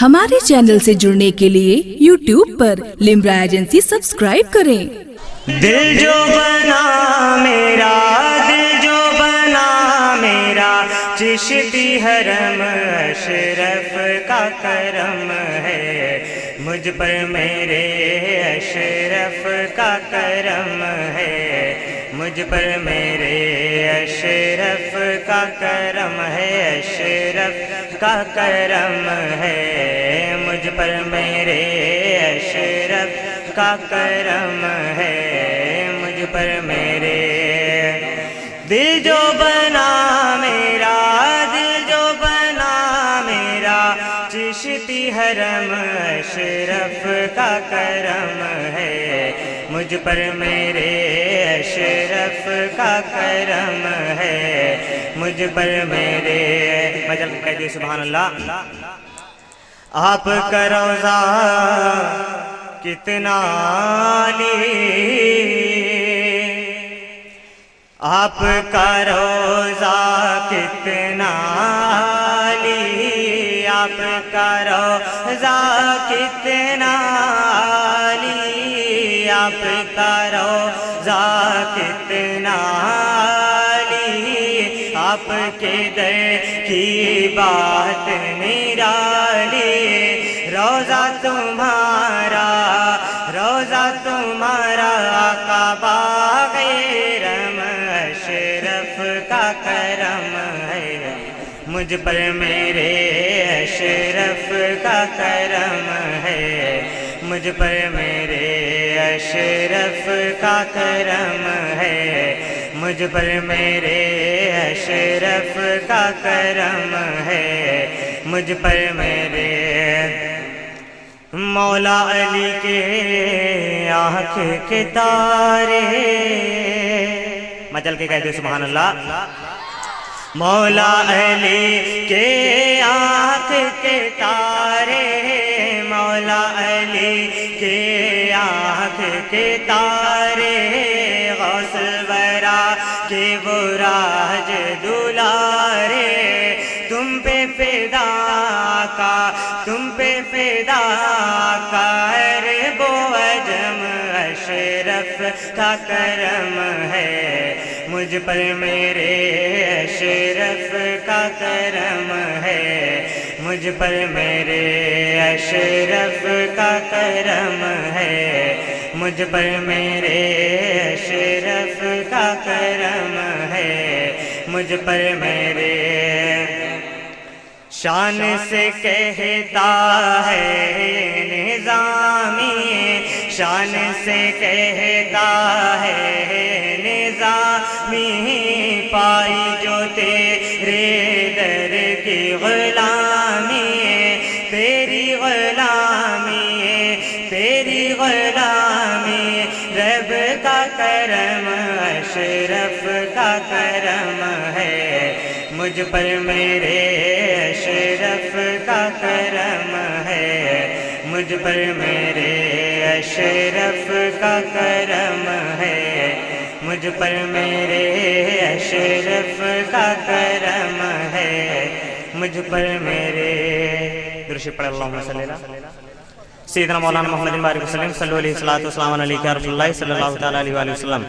हमारे चैनल से जुड़ने के लिए YouTube पर लिम्रा एजेंसी सब्सक्राइब करें। दिल जो बना मेरा, दिल जो बना मेरा, चिश्ती हरम अशरफ का करम है। मुझ पर मेरे अशरफ का करम है। मुझ पर मेरे अशरफ का करम है। अशरफ का करम है। मुझ पर मेरे अशरफ का करम है। मुझ पर मेरे दिल जो बना मेरा, दिल जो बना मेरा, चिश्ती हरम अशरफ का करम है। मुझ पर मेरे अशरफ का करम है। मुझ पर मेरे मजल कहते सुभान अल्लाह। आपका रोज़ा कितना आली, आपका रोज़ा कितना आली, आपका रोज़ा कितना आली, आपका रोज़ा कितना आली, आपके दर की बात निराली। रोज़ा तुम्हारा, रोज़ा तुम्हारा, आका बाग़-ए-रम अशरफ का करम है। मुझ पर मेरे अशरफ का करम है। मुझ पर मेरे अशरफ का करम है। मुझ पर मेरे अशरफ का करम है। मुझ पर मेरे मौला अली के आँख के तारे, मचल के कहते सुभान अल्लाह। मौला अली के आँख के तारे, मौला अली के आँख के तारे, गौस वरा के वो राज दुलारे। तुम पे फिदा का, तुम पे फिदा का, अरे वो अजम अशरफ का करम है। मुझ पर मेरे अशरफ का करम है। मुझ पर मेरे अशरफ का करम है। मुझ पर मेरे अशरफ का करम है। मुझ पर मेरे शान से कहता है निज़ामी, शान से कहता है निज़ामी, पाई जो तेरे दर की गुलामी, तेरी गुलामी, तेरी गुलामी, रब का करम अशरफ का करम है। मुझ पर मेरे अशरफ का करम है। मुझ पर मेरे अशरफ का करम है। मुझ पर मेरे अशरफ का करम है। मुझ पर मेरे दुरूद पढ़ अल्लाहुम्मा सल्ली अला सय्यिदना मौलाना मुहम्मदिन बारिक वसल्लम सल्लल्लाहु अलैहि सल्लल्लाहु अलैहि या रसूलुल्लाह सल्लल्लाहु तआला अलैहि वसल्लम।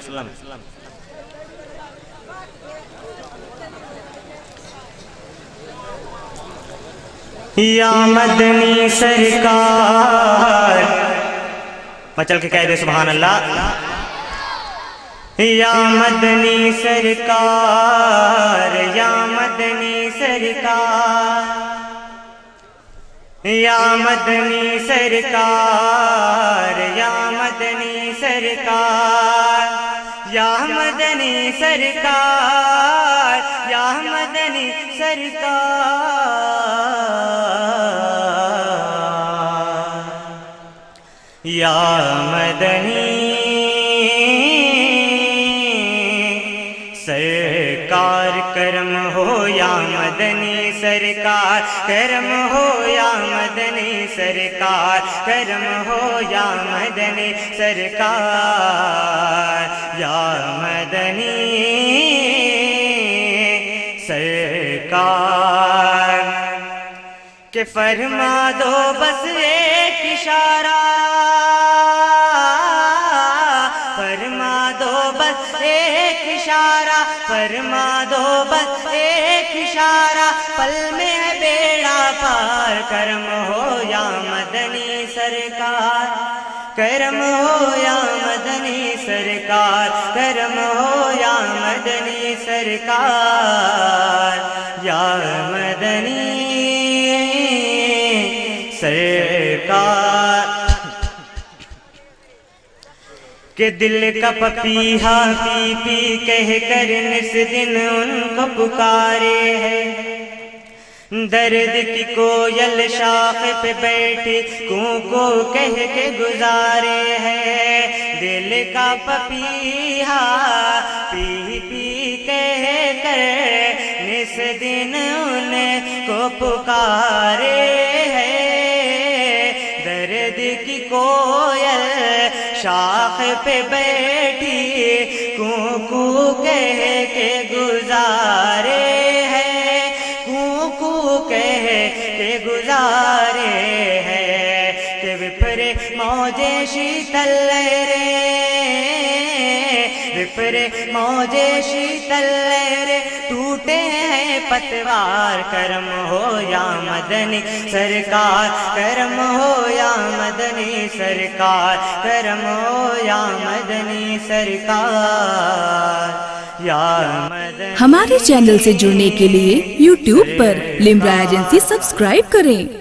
या मदनी सरकार, मचल के कह दे सुभान अल्लाह। या मदनी सरकार, या मदनी सरकार, या मदनी सरकार, या मदनी सरकार, या मदनी सरकार, या मदनी सरकार, या मदनी सरकार करम हो, या मदनी सरकार करम हो, या मदनी सरकार करम हो, या मदनी सरकार, या मदनी सरकार। کہ فرما دو بس ایک اشارہ، فرما دو بس ایک اشارہ، فرما دو بس ایک اشارہ، پل میں ہے بیڑا پار، کرم ہو یا مدنی سرکار، کرم ہو یا مدنی سرکار، کرم ہو یا مدنی سرکار، یا مدنی سرکار۔ کہ دل کا پپیہا پی پی کہہ کر نس دن ان کو پکارے ہے، درد کی کوئل شاخ پہ بیٹھی کو کہہ کے گزارے ہے، دل کا پپیہا پی پی کہہ کر نس دن ان کو پکارے ہے، درد کی کوئل شاخ پہ بیٹھی کو کہہ کے گزارے ہے، کو کہہ کے گزارے ہے، کہ وپھرے موجے شیتل لہرے، وپھرے موجے شیتل لہرے، ٹوٹے ہیں پتوار، کرم ہو یا مدنی سرکار، کرم ہو یا مدنی سرکار، کرم ہو یا مدنی سرکار، یا مدنی۔ ہمارے چینل سے جڑنے کے لیے YouTube پر لمرا ایجنسی سبسکرائب کریں۔